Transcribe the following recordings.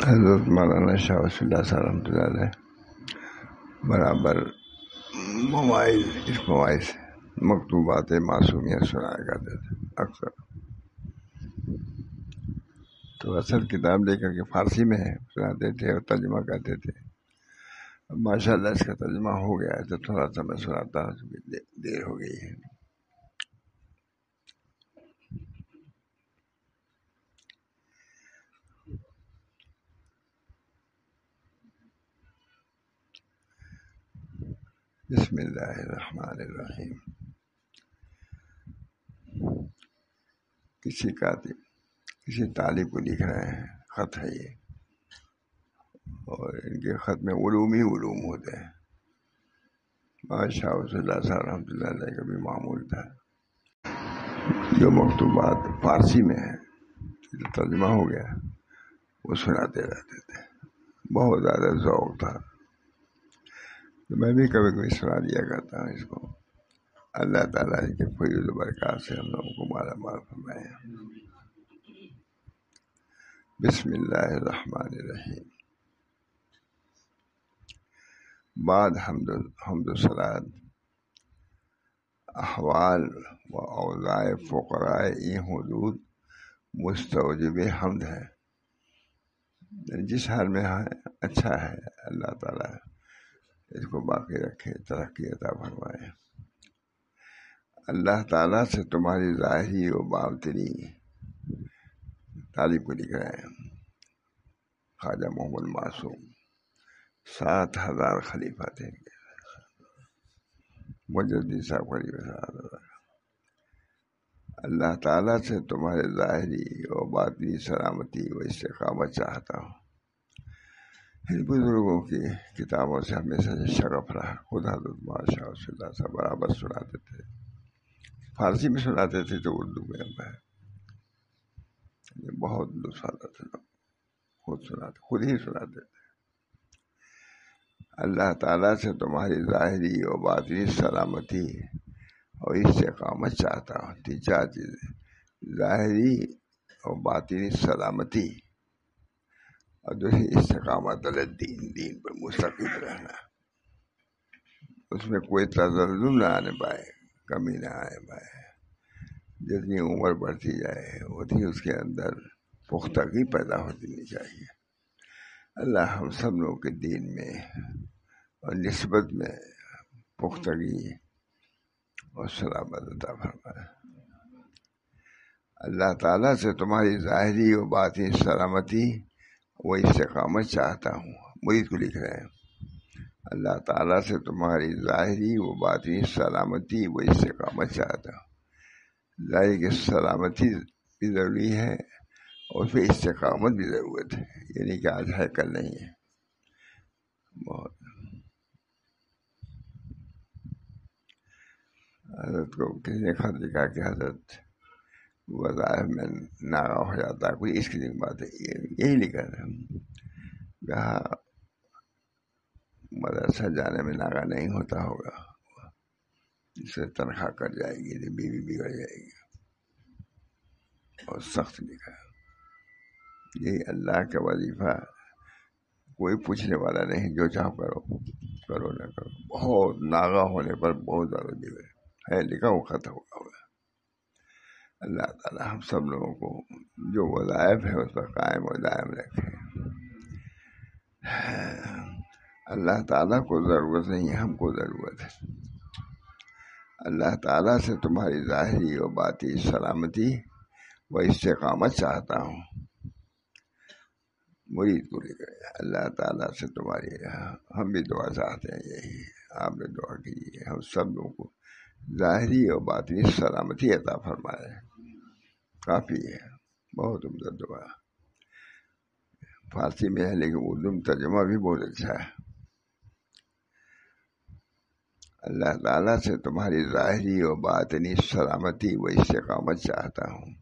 حضرت مولانا شاہ ولی اللہ صاحب رحمۃ اللہ علیہ برابر مواعظ مکتوبات معصومیہ سنایا کرتے تھے اکثر. تو اصل کتاب لے کر کے فارسی میں سناتے تھے اور ترجمہ کرتے تھے. اب ماشاء اللہ اس کا ترجمہ ہو گیا ہے تو تھوڑا سا میں سناتا ہوں، دیر ہو گئی ہے. بسم اللہ الرحمن الرحیم. کسی طالب کو لکھ رہے ہیں، خط ہے یہ، اور ان کے خط میں علوم ہی علوم ہوتے ہیں. شاہ ولی اللہ صاحب رحمۃ اللہ علیہ کا بھی معمول تھا جو مکتوبات فارسی میں ہیں جو ترجمہ ہو گیا وہ سناتے رہتے تھے. بہت زیادہ ذوق تھا تو میں بھی کبھی کبھی سنا دیا کرتا ہوں اس کو. اللہ تعالیٰ کے فضل و برکات سے ہم لوگوں کو مالا مال فرمائے. بسم اللہ الرحمن الرحیم. بعد حمد و صلات احوال و اوضاع فقراء این حدود مستوجب حمد ہے. جس حال میں ہے اچھا ہے، اللہ تعالیٰ اس کو باقی رکھے، ترقی عطا فرمائے. اللہ تعالیٰ سے تمہاری ظاہری و باطنی، طالب کو لکھ رہے ہیں خواجہ محمد معصوم، 7,000 خلیفہ تھے مجدد صاحب قریب 7,000. اللہ تعالیٰ سے تمہارے ظاہری و باطنی سلامتی و استقامت چاہتا ہوں. ان بزرگوں کی کتابوں سے ہمیشہ سے شغف رہا. خود حضرت مولانا شاہ ولی اللہ صاحب برابر سناتے تھے، فارسی میں سناتے تھے تو اردو میں بہت لطف آتا تھا. خود ہی سناتے تھے. اللہ تعالیٰ سے تمہاری ظاہری و باطنی سلامتی اور استقامت چاہتا ہوں. چار چیزیں: ظاہری اور باطنی سلامتی، اور دوسری استقامت دین پر مستقیم رہنا، اس میں کوئی تزلزل نہ آنے پائے، کمی نہ آنے پائے. جتنی عمر بڑھتی جائے اتنی اس کے اندر پختگی پیدا ہوتی چاہیے. اللہ ہم سب لوگوں کے دین میں اور نسبت میں پختگی اور سلامت عطا فرمائے. اللہ تعالیٰ سے تمہاری ظاہری و باطنی سلامتی و استقامت چاہتا ہوں. مرید کو لکھ رہے ہیں اللہ تعالیٰ سے تمہاری ظاہری و باطنی سلامتی و استقامت چاہتا ہوں. ظاہری کی سلامتی بھی ضروری ہے اور اس پہ استقامت بھی ضرورت ہے، یعنی کہ آج ہے کل نہیں ہے. بہت حضرت کو کسی نے خط لکھا کہ حضرت وظائف میں ناغا ہو جاتا ہے، کوئی اس قسم کی بات ہے. یہی لکھا تھا کہا مدرسہ جانے میں ناغا نہیں ہوتا ہوگا، اس سے تنخواہ کٹ جائے گی، بیوی بگڑ جائے گی. اور سخت لکھا. یہی اللہ کا وظیفہ، کوئی پوچھنے والا نہیں، جو چاہو کرو نہ کرو. بہت ناغا ہونے پر بہت زیادہ بگڑے ہے، لکھا وہ خط ہوگا. اللہ تعالیٰ ہم سب لوگوں کو جو وظائف ہے اس پر قائم و دائم رکھے. اللہ تعالیٰ کو ضرورت نہیں ہے، ہم کو ضرورت ہے. اللہ تعالیٰ سے تمہاری ظاہری و باطنی سلامتی و استقامت چاہتا ہوں. مرید کو لکھ رہے ہیں اللہ تعالیٰ سے تمہاری، ہم بھی دعا چاہتے ہیں یہی، آپ نے دعا کیجیے ہم سب لوگوں کو ظاہری اور باطنی سلامتی عطا فرمائے. کافی ہے، بہت عمدہ دعا. فارسی میں ہے لیکن اردو میں ترجمہ بھی بہت اچھا ہے. اللہ تعالیٰ سے تمہاری ظاہری و باطنی سلامتی و استقامت چاہتا ہوں.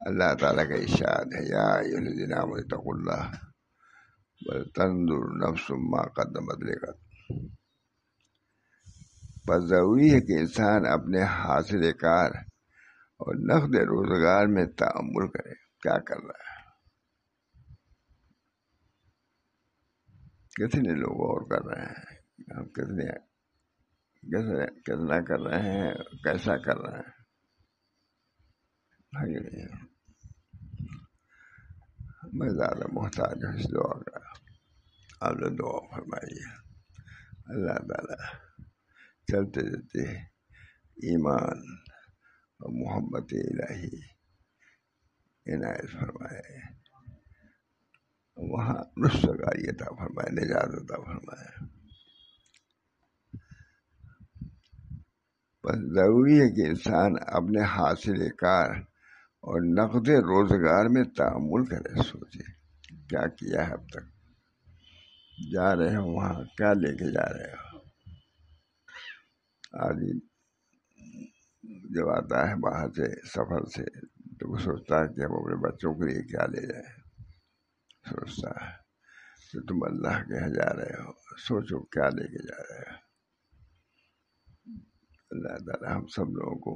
اللہ تعالیٰ کا ارشاد ہے یا ایھا الذین آمنوا اتقوا اللہ ولتنظر نفس ما قدمت لغد. بس ضروری ہے کہ انسان اپنے حاصل کار اور نقد روزگار میں تأمل کرے، کیا کر رہا ہے. کتنے لوگ اور کر رہے ہیں، ہم کتنا کر رہے ہیں، کیسا کر رہے ہیں، ہے کہ نہیں؟ میں زیادہ محتاج ہوں اس دعا کا، آپ لوگ دعا فرمائیے اللہ تعالیٰ چلتے چلتے ایمان اور محبت الہی عنایت فرمائے، وہاں رستگاری عطا فرمائے، نجات عطا فرمائے۔ بس ضروری ہے کہ انسان اپنے حاصل کار اور نقد روزگار میں تعامل کرے، سوچے کیا کیا ہے اب تک، جا رہے ہو وہاں کیا لے کے جا رہے ہو۔ آدمی جب آتا ہے باہر سے سفر سے تو وہ سوچتا ہے کہ ہم اپنے بچوں کے لیے کیا لے جائیں، سوچتا ہے کہ تم اللہ کے یہاں جا رہے ہو، سوچو کیا لے کے جا رہے ہو۔ اللہ تعالیٰ ہم سب لوگوں کو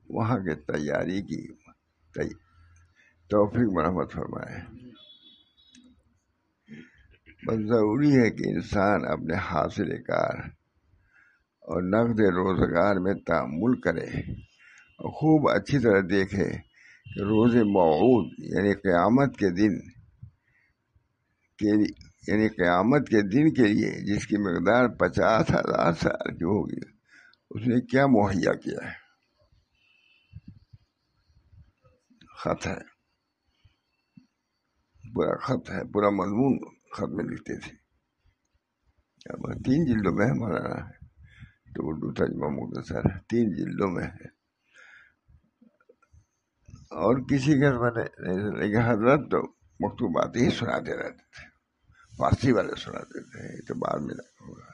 وہاں کے تیاری کی توفیق مرحمت فرمائے۔ بس ضروری ہے کہ انسان اپنے حاصل کار اور نقد روزگار میں تعامل کرے اور خوب اچھی طرح دیکھے کہ روز موعود یعنی قیامت کے دن کے لیے جس کی مقدار 50,000 سال کی ہوگی، اس نے کیا مہیا کیا ہے۔ خط ہے، پورا خط ہے، پورا مضمون خط میں لکھتے تھے، 3 جلدوں میں ہے مولانا، تو اردو ترجمہ مختصر ہے، 3 جلدوں میں ہے، اور کسی کے لیکن حضرت تو مکتوبات ہی سناتے رہتے تھے، فارسی والے سناتے تھے، یہ تو بعد میں ہوگا،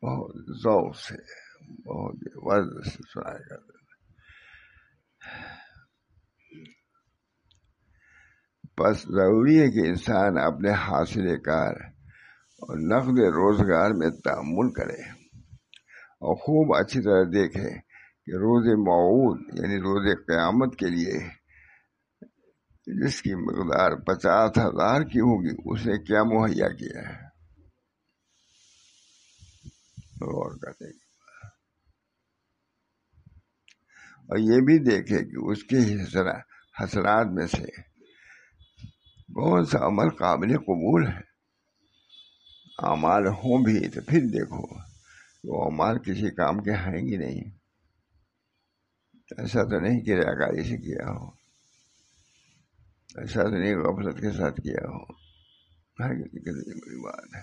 بہت ذوق سے بہت وزن سے سنایا کرتے تھے۔ بس ضروری ہے کہ انسان اپنے حاصل کار اور نقد روزگار میں تعامل کرے اور خوب اچھی طرح دیکھے کہ روز موعود یعنی روز قیامت کے لیے جس کی مقدار 50,000 کی ہوگی، اس نے کیا مہیا کیا ہے۔ غور کرنے کی، اور یہ بھی دیکھے کہ اس کے حسنات میں سے کون سا عمل قابل قبول ہے۔ اعمال ہوں بھی تو پھر دیکھو وہ اعمال کسی کام کے ہیں گی نہیں، ایسا تو نہیں کہ ریاکاری سے کیا ہو، ایسا تو نہیں غفلت کے ساتھ کیا ہو، کتنی بڑی بات ہے۔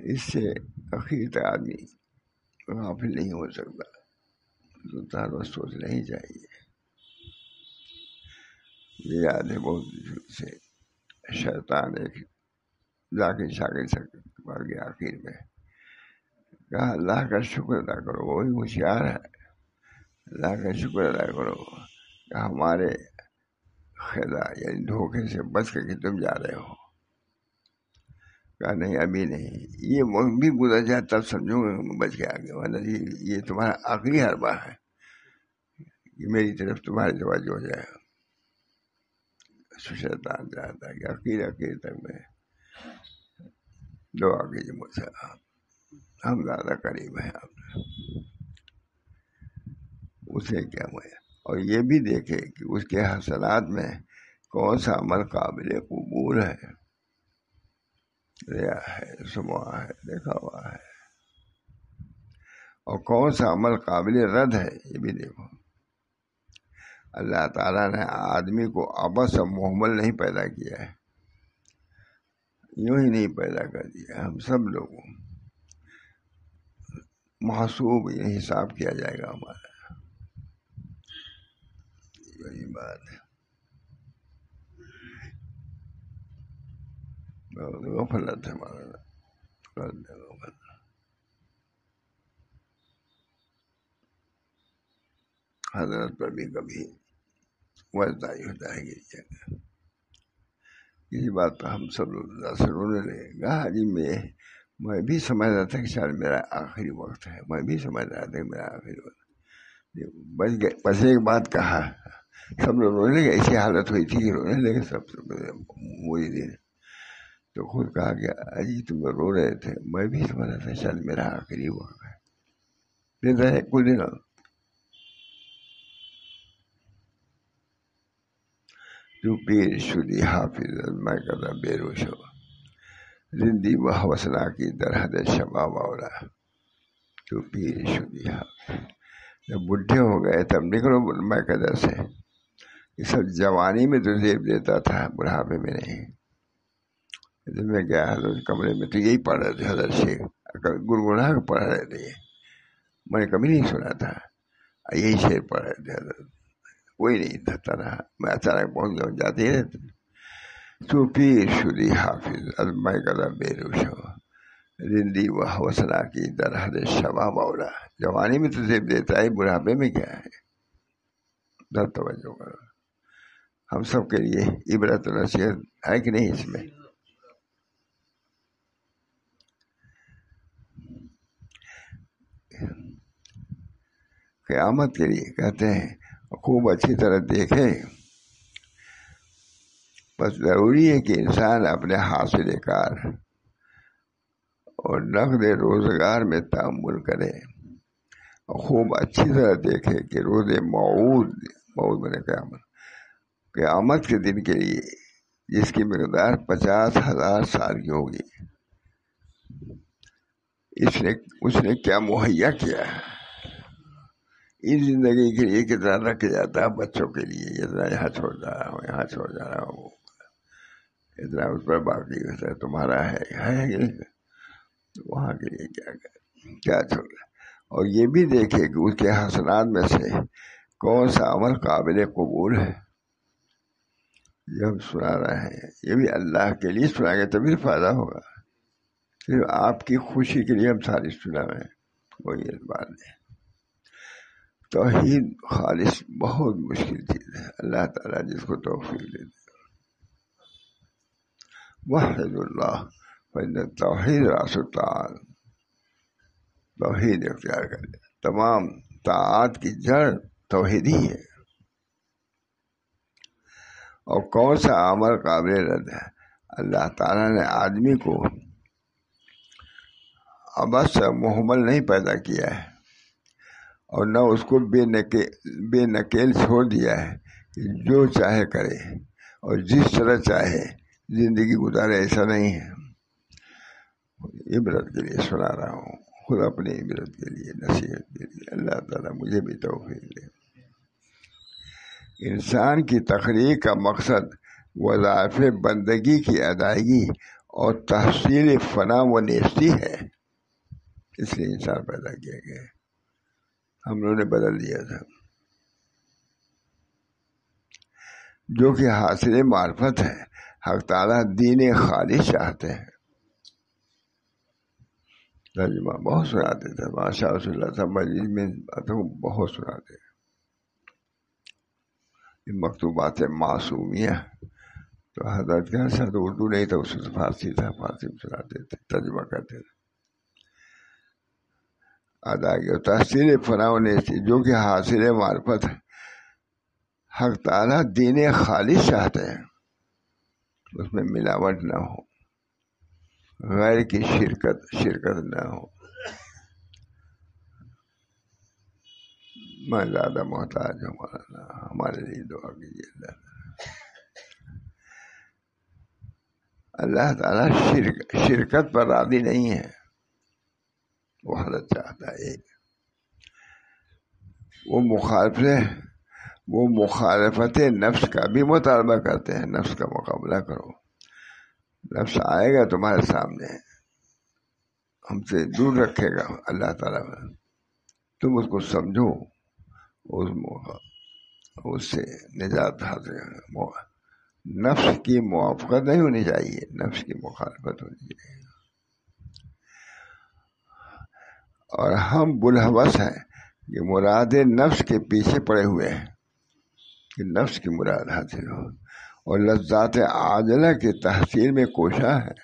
اس سے اخیر تک آدمی غافل نہیں ہو سکتا، تو ہر وقت سوچنا ہی چاہیے۔ یہ یاد ہے بہت سے شیطان ایک ذاکر شاگرد سے مر گیا، آخر میں کہا اللہ کا شکر ادا کرو، وہی ہوشیار ہے، اللہ کا شکر ادا کرو کہ ہمارے خدا یعنی دھوکے سے بچ کر کے تم جا رہے ہو۔ کہا نہیں ابھی نہیں، یہ وقت بھی گزر جائے تب سمجھو گے بچ کے آگے، ورنہ یہ تمہارا آخری حربہ ہے کہ میری طرف تمہاری توجہ ہو جائے۔ شیطان چاہتا ہے کہ آخر تک میں دعا کیجیے مجھ سے، ہم زیادہ قریب ہیں آپ سے، اسے کیا ہوا، اور یہ بھی دیکھے کہ اس کے حاصلات میں کون سا عمل قابل قبول ہے، ریا ہے، سماع ہے، دیکھا ہوا ہے، اور کون سا عمل قابل رد ہے، یہ بھی دیکھو۔ اللہ تعالیٰ نے آدمی کو عبث و محمل نہیں پیدا کیا ہے، یوں ہی نہیں پیدا کر دیا، ہم سب لوگوں محسوب یہ حساب کیا جائے گا ہمارا، یہی بات ہے۔ غفلت ہے ہمارا، حضرت پر بھی کبھی وجدہ ہی ہوتا ہے کہ کسی بات پر ہم سب لوگ سے رونے لگے گا۔ جی میں بھی سمجھ رہا تھا کہ شاید میرا آخری وقت ہے، میں بھی سمجھ رہا تھا کہ میرا آخری وقت، بس ایک بات کہا، سب لوگ رونے لگے، ایسی حالت ہوئی تھی کہ رونے لگے سب وہی دن تو خود کہا کہ اجی تم رو رہے تھے، میں بھی سمجھا تھا شاید میرا آخری وقت ہے، کچھ دن تو پیر شدی حافظ میں کدا بے روش ہو، رندی و حوصلہ کی درحد شباب اولا، تو پیر شدی حافظ، جب بڈھے ہو گئے تب نکلو میں کدا سے، یہ سب جوانی میں تو زیب دیتا تھا، بڑھاپے میں نہیں۔ جب میں گیا حضرت کمرے میں تو یہی پڑھ رہے تھے، حضرت شیخ گنگنا کے پڑھ رہے تھے، میں نے کبھی نہیں سنا تھا، یہی شعر پڑھ رہے تھے حضرت، کوئی نہیں تھا رہا، میں اچانک پہنچ گیا، جاتے رہتے تو پیر شدی حافظ از میں کدا بے روش ہو، رندی و حوصلہ کی درحد شباب اولا، جوانی میں تو زیب دیتا ہے، بڑھاپے میں کیا ہے؟ در توجہ کرو، ہم سب کے لیے عبرت و نصیحت ہے کہ نہیں اس میں؟ قیامت کے لیے کہتے ہیں خوب اچھی طرح دیکھے، بس ضروری ہے کہ انسان اپنے حاصل کار اور نقد روزگار میں تعامل کرے، اور خوب اچھی طرح دیکھے کہ روز موعود میں قیامت کے دن کے لیے جس کی مقدار 50,000 سال کی ہوگی، اس نے کیا مہیا کیا ہے، اس زندگی کے لیے کتنا رکھ جاتا ہے، بچوں کے لیے اتنا یہاں چھوڑ جا رہا ہوں، یہاں چھوڑ جا رہا ہوں، اتنا اس پر باقی ہوتا تمہارا ہے وہاں کے لیے کیا چھوڑ رہا، اور یہ بھی دیکھے کہ اس کے حسنات میں سے کون سا عمل قابل قبول ہے۔ یہ ہم سنا رہے ہیں، یہ بھی اللہ کے لیے سنا گے تبھی فائدہ ہوگا، صرف آپ کی خوشی کے لیے ہم ساری سنا رہے ہیں، کوئی بات نہیں۔ توحید خالص بہت مشکل چیز ہے، اللہ تعالیٰ جس کو توفیق دے دے۔ وحد اللہ فإن توحید راس الطاعات، توحید اختیار کرے، تمام طاعات کی جڑ توحید ہی ہے۔ اور کون سا عمل قابل رد ہے؟ اللہ تعالیٰ نے آدمی کو عبث محمل نہیں پیدا کیا ہے، اور نہ اس کو بے نکیل چھوڑ دیا ہے کہ جو چاہے کرے اور جس طرح چاہے زندگی گزارے، ایسا نہیں ہے۔ عبرت کے لیے سنا رہا ہوں، خود اپنی عبرت کے لیے، نصیحت کے لیے، اللہ تعالیٰ مجھے بھی توفیق دے۔ انسان کی تخلیق کا مقصد وظائف بندگی کی ادائیگی اور تحصیل فنا و نیستی ہے، اس لیے انسان پیدا کیا گیا ہے، ہم لوگوں نے بدل دیا تھا، جو کہ حاصل معرفت ہے۔ حق تعالیٰ دین خالص چاہتے ہیں۔ ترجمہ بہت سناتے تھے، ماشاء اللہ سب مجلس میں بہت سناتے ہیں، مکتوبات معصومیہ، تو حضرت کے ساتھ اردو نہیں تھا، اس سے فارسی تھا، فارسی میں سناتے تھے، ترجمہ کرتے تھے۔ ادائیگی تحصیل فنا و نیستی، جو کہ حاصل معرفت ہے۔ حق تعالیٰ دین خالص چاہتے ہیں، اس میں ملاوٹ نہ ہو، غیر کی شرکت نہ ہو۔ میں زیادہ محتاج ہوں، ہمارے لیے دعا کیجیے۔ اللہ تعالیٰ شرکت پر راضی نہیں ہے، وحدت چاہتا ہے۔ وہ مخالفت نفس کا بھی مطالبہ کرتے ہیں، نفس کا مقابلہ کرو، نفس آئے گا تمہارے سامنے، ہم سے دور رکھے گا اللہ تعالیٰ، تم اس کو سمجھو، اس سے نجات حاصل کرو۔ نفس کی موافقت نہیں ہونی چاہیے، نفس کی مخالفت ہونی چاہیے۔ اور ہم بلحوث ہیں کہ مراد نفس کے پیچھے پڑے ہوئے ہیں کہ نفس کی مراد حاصل ہو، اور لذات عاجلہ کی تحصیل میں کوشاں ہے۔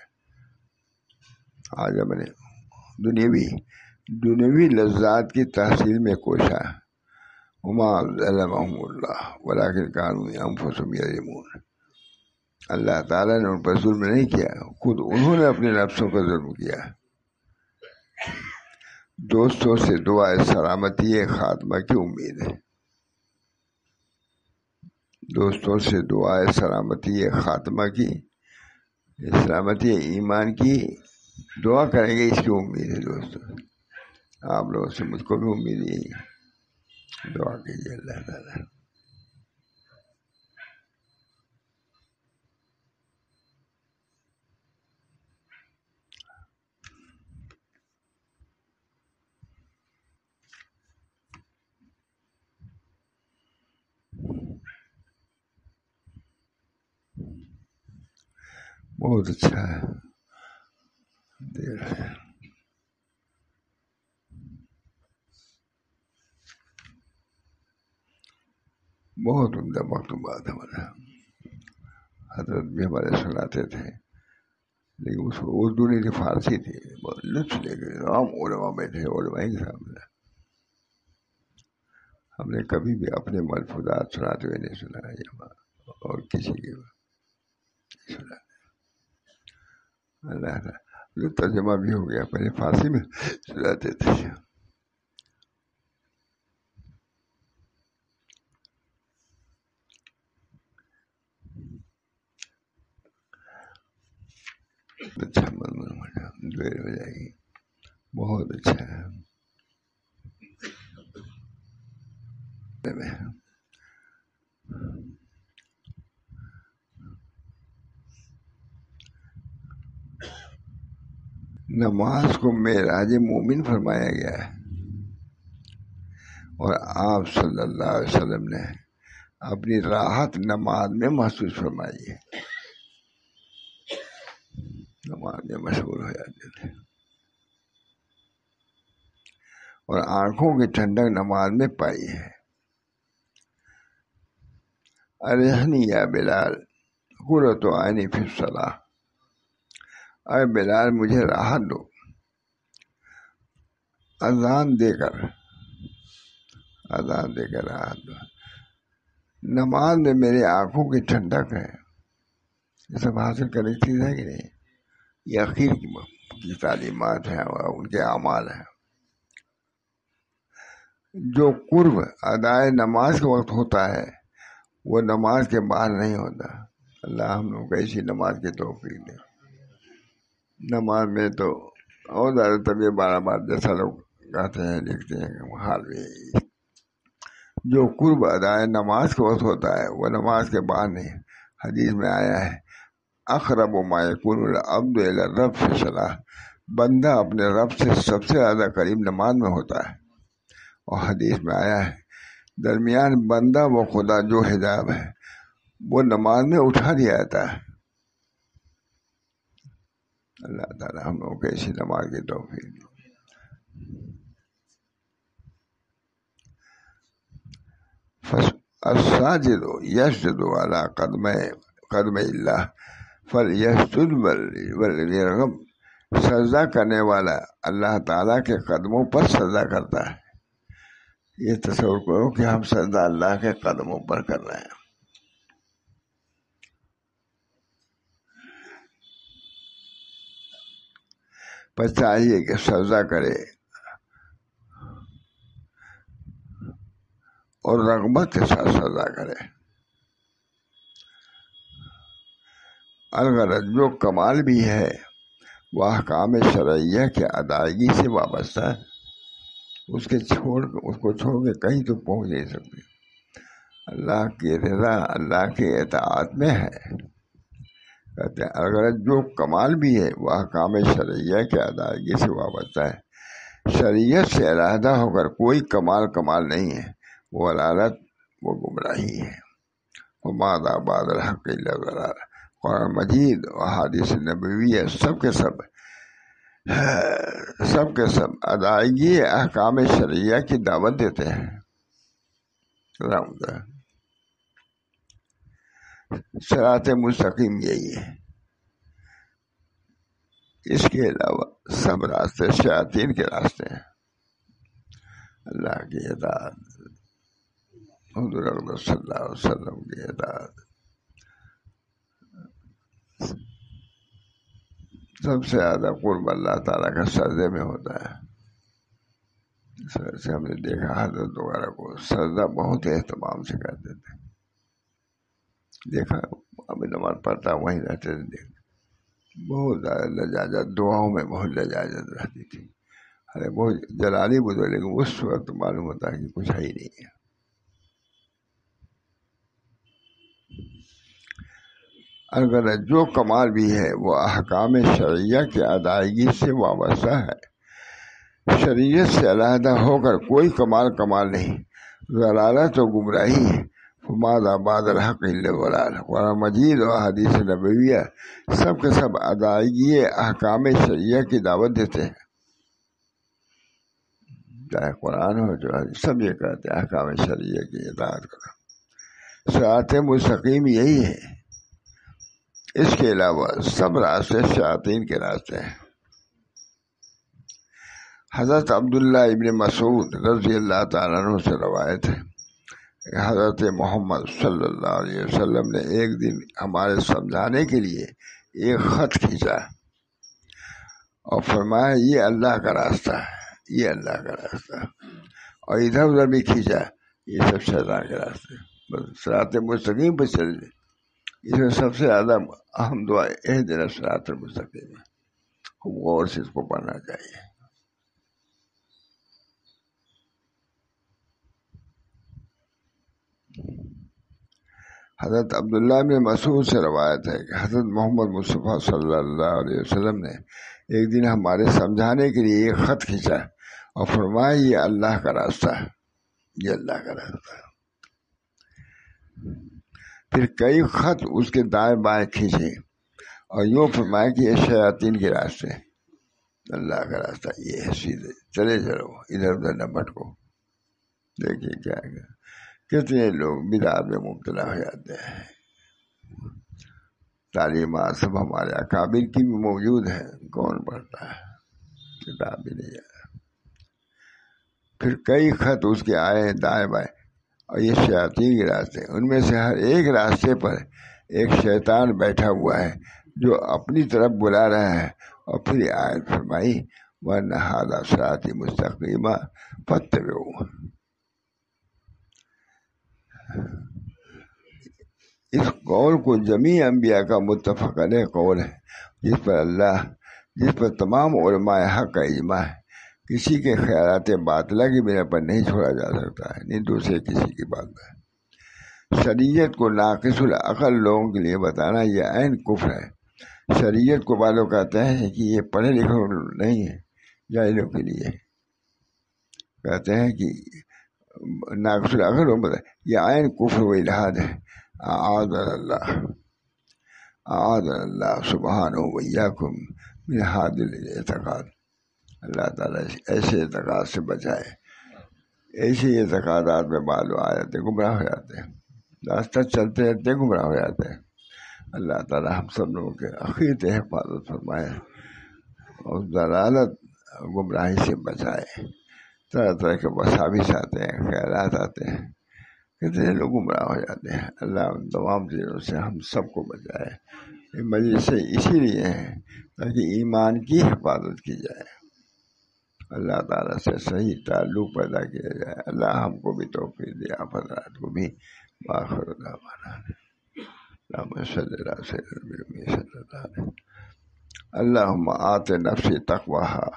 عاجلہ نے دنیوی لذات کی تحصیل میں کوشاں ہے۔ وما ظلمهم اللہ ولکن کانوا انفسهم یظلمون۔ اللہ تعالیٰ نے ان پر ظلم نہیں کیا، خود انہوں نے اپنے نفسوں پر ظلم کیا۔ دوستوں سے دعا سلامتی خاتمہ کی امید ہے، دوستوں سے دعا سلامتی خاتمہ کی، سلامتی ایمان کی دعا کریں گے، اس کی امید ہے۔ دوستوں آپ لوگوں سے مجھ کو بھی امید یہی ہے، دعا کیجیے اللہ تعالیٰ۔ بہت اچھا ہے، دے رہے ہیں۔ بہت عمدہ مکتوبات ہمارا، حضرت بھی ہمارے سناتے تھے، لیکن اس کو اردو نہیں تھی، فارسی تھی، بہت لطف لے گئے، عام علماء بیٹھے، علماء کے سامنے۔ ہم نے کبھی بھی اپنے ملفوظات سناتے ہوئے نہیں سنا ہے، اور کسی کے سنا۔ اللہ تعالیٰ ترجمہ بھی ہو گیا، پہلے فارسی میں سناتے تھے۔ اچھا دیر ہو جائے گی، بہت اچھا ہے۔ نماز کو معراج مومن فرمایا گیا ہے، اور آپ صلی اللہ علیہ وسلم نے اپنی راحت نماز میں محسوس فرمائی ہے، نماز میں مشغول ہو جاتے تھے، اور آنکھوں کی ٹھنڈک نماز میں پائی ہے۔ ارحنی یا بلال قرۃ عینی فی الصلاۃ، اے بلال مجھے راحت دو اذان دے کر راحت دو، نماز میں میری آنکھوں کی ٹھنڈک ہے۔ یہ سب حاصل کرنے کی چیز ہے کہ نہیں؟ یہ اخیر کی تعلیمات ہیں اور ان کے اعمال ہیں۔ جو قرب ادائے نماز کے وقت ہوتا ہے وہ نماز کے بعد نہیں ہوتا۔ اللہ ہم لوگ کو ایسی نماز کی توفیق دے۔ نماز میں تو اور زیادہ طبیعت بار بار جیسا لوگ کہتے ہیں لکھتے ہیں، حال بھی جو قرب ادائے نماز کے وقت ہوتا ہے وہ نماز کے بعد نہیں۔ حدیث میں آیا ہے اقرب ما یکون العبد الی الرب فی الصلاۃ، بندہ اپنے رب سے سب سے زیادہ قریب نماز میں ہوتا ہے۔ اور حدیث میں آیا ہے درمیان بندہ و خدا جو حجاب ہے وہ نماز میں اٹھا دیا جاتا ہے۔ اللہ تعالیٰ ہم لوگوں کو ایسی نماز کی توفیق دے۔ الساجد یسجد علی قدم اللہ فلیسجد ولیرغب، سجدہ کرنے والا اللہ تعالیٰ کے قدموں پر سجدہ کرتا ہے۔ یہ تصور کرو کہ ہم سجدہ اللہ کے قدموں پر کر رہے ہیں۔ بس چاہیے کہ سجدہ کرے اور رغبت کے ساتھ سجدہ کرے۔ الغرض جو کمال بھی ہے وہ احکام شرعیہ کے ادائیگی سے وابستہ ہے، اس کو چھوڑ کے کہیں تو پہنچ نہیں سکتے۔ اللہ کی رضا اللہ کی اطاعت میں ہے۔ کہتے ہیں اگر جو کمال بھی ہے وہ احکام شرعیہ کے ادائیگی سے وابستہ ہے۔ شریعت سے علیحدہ ہو کر کوئی کمال نہیں ہے، وہ علالت، وہ گمراہی ہے۔ وما بعد الحق الا ضلال، قرآن مجید اور احادیث نبویہ سب کے سب ادائیگی احکام شرعیہ کی دعوت دیتے ہیں۔ صراط مستقیم یہی ہے، اس کے علاوہ سب راستے شیاطین کے راستے ہیں۔ اللہ کی اطاعت، حضور اقدس صلی اللہ علیہ وسلم کی اطاعت، سب سے زیادہ قرب اللہ تعالیٰ کا سجدے میں ہوتا ہے. سے ہم نے دیکھا حضرت وغیرہ کو سجدہ بہت اہتمام سے کرتے تھے. دیکھا ابھی نماز پڑھتا وہیں رہتے تھے. بہت زیادہ لجاجت، دعاؤں میں بہت لجاجت رہتی تھی. ارے بہت جلالی بزرگ، لیکن اس وقت معلوم ہوتا ہے کہ کچھ ہے ہی نہیں ہے. اگر جو کمال بھی ہے وہ احکام شرعیہ کی ادائیگی سے وابستہ ہے. شریعت سے علیحدہ ہو کر کوئی کمال نہیں. ضلالت و گمراہی ہے. فماذا بعد الحق الا الضلال. قرآن مجید اور حدیث نبویہ سب کے سب ادائیگی احکام شرعیہ کی دعوت دیتے ہیں. چاہے قرآن ہو جو حدیث، سب یہ کہتے ہیں احکام شرعیہ کی اطاعت کرو. صراط مستقیم یہی ہے. اس کے علاوہ سب راستے شیاطین کے راستے ہیں. حضرت عبداللہ ابن مسعود رضی اللہ تعالیٰ عنہ سے روایت ہے، حضرت محمد صلی اللہ علیہ وسلم نے ایک دن ہمارے سمجھانے کے لیے ایک خط کھینچا اور فرمایا یہ اللہ کا راستہ ہے، یہ اللہ کا راستہ. اور ادھر ادھر بھی کھینچا، یہ سب شیطان کے راستے. بس صراط مستقیم پہ چل جائے. اس میں سب سے زیادہ اہم دعا اہدنا الصراط المستقیم ہے. خوب غور سے اس کو پڑھنا چاہیے. حضرت عبداللہ بن مسعود سے روایت ہے کہ حضرت محمد مصطفیٰ صلی اللہ علیہ وسلم نے ایک دن ہمارے سمجھانے کے لیے ایک خط کھینچا اور فرمایا یہ اللہ کا راستہ ہے، یہ اللہ کا راستہ ہے. پھر کئی خط اس کے دائیں بائیں کھینچے اور یوں فرمایا کہ یہ شیاطین کے راستے، اللہ کا راستہ یہ ہے، سیدھے چلے چلو، ادھر ادھر نہ بھٹکو. دیکھیے کیا ہے، کتنے لوگ بدعت میں مبتلا ہو جاتے ہیں. تعلیمات سب ہمارے اکابر کی بھی موجود ہیں، کون پڑھتا ہے، کتاب بھی نہیں ہے. پھر کئی خط اس کے آئے دائیں بائیں اور یہ شیاطین کے راستے. ان میں سے ہر ایک راستے پر ایک شیطان بیٹھا ہوا ہے جو اپنی طرف بلا رہا ہے. اور پھر یہ آیت فرمائی وَأَنَّ هَٰذَا صِرَاطِي مُسْتَقِيمًا فَاتَّبِعُوهُ. اس قول کو جمیع انبیاء کا متفق علیہ قول ہے، جس پر تمام علماء حق کا اجماع ہے. کسی کے خیالات باطلہ کی بنا پر نہیں چھوڑا جا سکتا ہے، نہیں دوسرے کسی کی بات ہے. شریعت کو ناقص العقل لوگوں کے لیے بتانا یہ عین کفر ہے. شریعت کو والوں کہتے ہیں کہ یہ پڑھے لکھے نہیں ہے، جاہلوں کے لیے کہتے ہیں کہ ناقص العقل بتا، یہ عین کفر و الحاد ہے. اعاذنا اللہ سبحانہ وإیاکم من هذا الاعتقاد. اللہ تعالیٰ ایسے اعتقاد سے بچائے. ایسے اعتقادات میں بعض آ جاتے ہیں، گمراہ ہو جاتے ہیں، راستہ چلتے چلتے گمراہ ہو جاتے ہیں. اللہ تعالیٰ ہم سب لوگوں کے عقیدے حفاظت فرمائے اور ضلالت گمراہی سے بچائے. طرح طرح کے وساوس آتے ہیں، خیالات آتے ہیں، کتنے لوگ گمراہ ہو جاتے ہیں. اللہ ان تمام چیزوں سے ہم سب کو بچائے. یہ مجلس سے اسی لیے ہیں تاکہ ایمان کی حفاظت کی جائے، اللہ تعالیٰ سے صحیح تعلق پیدا کیا جائے. اللہ ہم کو بھی توفیق دے، آپ حضرات کو بھی. وآخر دعوانا اللہم صلی اللہ علیہ وسلم. اللہم آت نفسی تقواها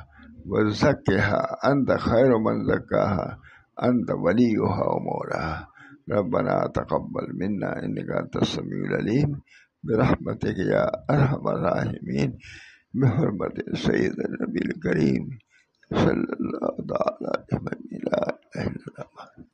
وزکها انت خیر من زکاها انت ولیها ومولاها. ربنا تقبل منا انك انت السميع العليم برحمتك يا ارحم الراحمين بحرمت سید النبی الکریم صلی اللہ تعالی علیہ وسلم.